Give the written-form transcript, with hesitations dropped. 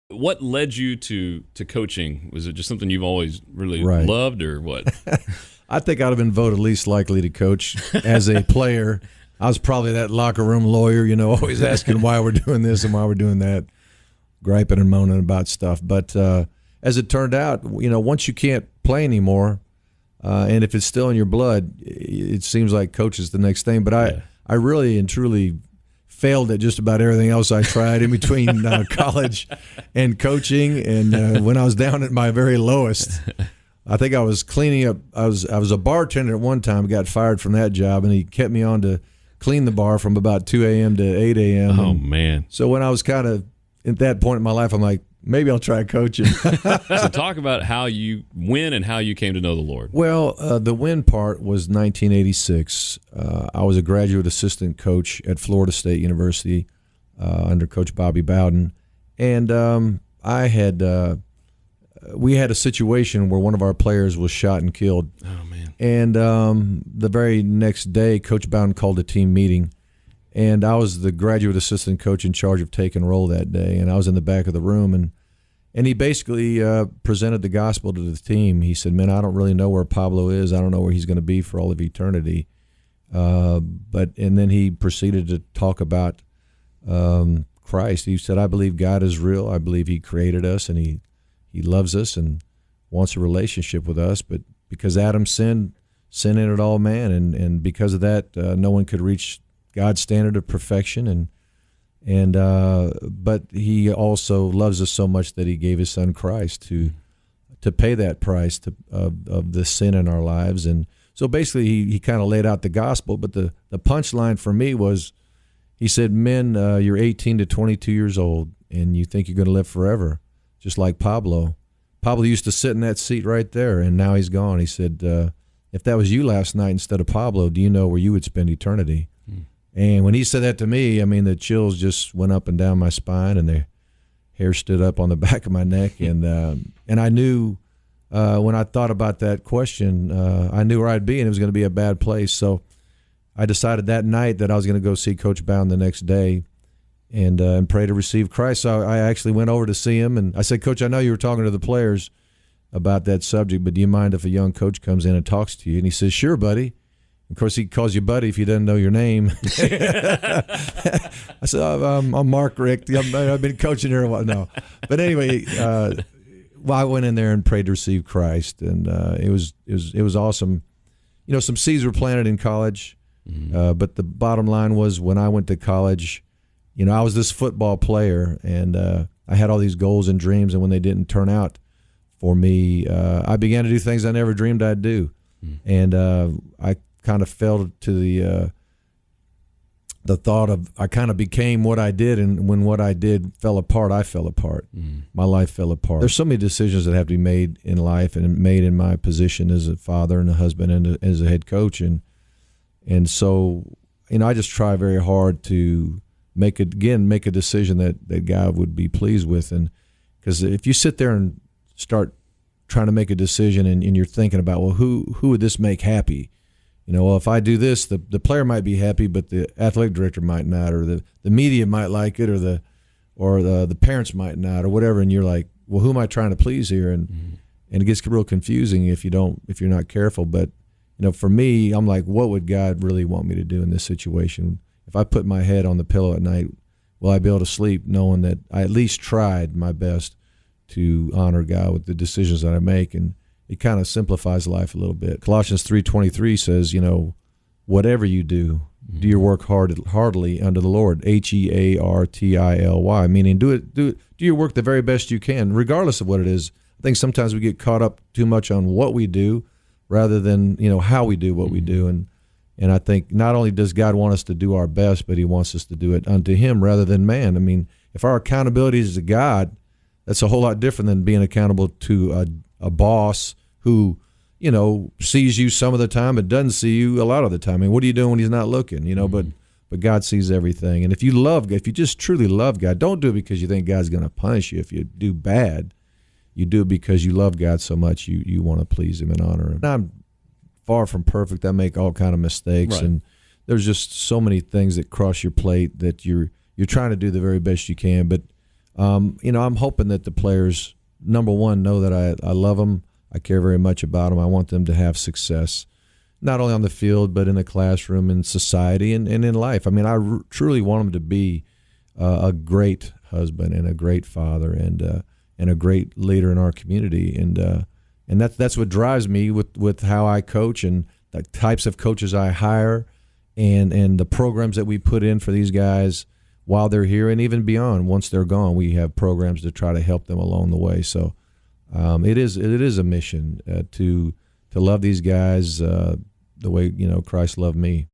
What led you to coaching? Was it just something you've always really loved, or what? I think I'd have been voted least likely to coach as a player. I was probably that locker room lawyer, always asking why we're doing this and why we're doing that, griping and moaning about stuff. But as it turned out, once you can't play anymore, and if it's still in your blood, it seems like coach is the next thing. But I really and truly failed at just about everything else I tried in between college and coaching. And when I was down at my very lowest, I think I was cleaning up. I was a bartender at one time, got fired from that job, and he kept me on to clean the bar from about 2 a.m. to 8 a.m. Oh, man. So when I was kind of at that point in my life, I'm like, maybe I'll try coaching. So talk about how you win and how you came to know the Lord. Well, the win part was 1986. I was a graduate assistant coach at Florida State University under Coach Bobby Bowden. And we had a situation where one of our players was shot and killed. Oh, man. And the very next day, Coach Bowden called a team meeting. And I was the graduate assistant coach in charge of taking roll that day. And I was in the back of the room. And he basically presented the gospel to the team. He said, man, I don't really know where Pablo is. I don't know where he's going to be for all of eternity. And then he proceeded to talk about Christ. He said, I believe God is real. I believe he created us, and he loves us and wants a relationship with us. But because Adam sinned, sin entered all man. And because of that, no one could reach God's standard of perfection. But he also loves us so much that he gave his son Christ to pay that price of the sin in our lives. And so basically he kind of laid out the gospel. But the punchline for me was, he said, men, you're 18 to 22 years old, and you think you're going to live forever, just like Pablo. Pablo used to sit in that seat right there, and now he's gone. He said, if that was you last night instead of Pablo, do you know where you would spend eternity? And when he said that to me, I mean, the chills just went up and down my spine, and the hair stood up on the back of my neck. And I knew when I thought about that question, I knew where I'd be, and it was going to be a bad place. So I decided that night that I was going to go see Coach Bowden the next day and pray to receive Christ. So I actually went over to see him, and I said, Coach, I know you were talking to the players about that subject, but do you mind if a young coach comes in and talks to you? And he says, sure, buddy. Of course, he calls you buddy if he doesn't know your name. I said, I'm Mark Richt. I've been coaching here a while. No. But anyway, I went in there and prayed to receive Christ, and it was awesome. Some seeds were planted in college, but the bottom line was, when I went to college, I was this football player, and I had all these goals and dreams, and when they didn't turn out for me, I began to do things I never dreamed I'd do. And I kind of fell to the thought of, I kind of became what I did, and when what I did fell apart, I fell apart. My life fell apart. There's so many decisions that have to be made in life, and made in my position as a father and a husband and as a head coach, and so I just try very hard to make a decision that God would be pleased with. And because if you sit there and start trying to make a decision, and you're thinking about, well, who would this make happy? Well, if I do this, the player might be happy, but the athletic director might not, or the media might like it, or the parents might not, or whatever. And you're like, well, who am I trying to please here? And it gets real confusing if you're not careful. But for me, I'm like, what would God really want me to do in this situation? If I put my head on the pillow at night, will I be able to sleep knowing that I at least tried my best to honor God with the decisions that I make? And it kind of simplifies life a little bit. Colossians 3:23 says, whatever you do, do your work heartily unto the Lord, Heartily, meaning do your work the very best you can, regardless of what it is. I think sometimes we get caught up too much on what we do rather than how we do what we do. And I think not only does God want us to do our best, but he wants us to do it unto him rather than man. I mean, if our accountability is to God, that's a whole lot different than being accountable to a boss who, sees you some of the time but doesn't see you a lot of the time. I mean, what are you doing when he's not looking? But God sees everything. And if you just truly love God, don't do it because you think God's going to punish you if you do bad. You do it because you love God so much you want to please him and honor him. I'm far from perfect. I make all kind of mistakes, right. And there's just so many things that cross your plate that you're trying to do the very best you can. But I'm hoping that the players, number one, know that I love them. I care very much about them. I want them to have success, not only on the field, but in the classroom, in society, and in life. I mean, I truly want them to be a great husband and a great father and a great leader in our community. And that's what drives me with how I coach and the types of coaches I hire and the programs that we put in for these guys while they're here and even beyond. Once they're gone, we have programs to try to help them along the way. So it is a mission to love these guys the way Christ loved me.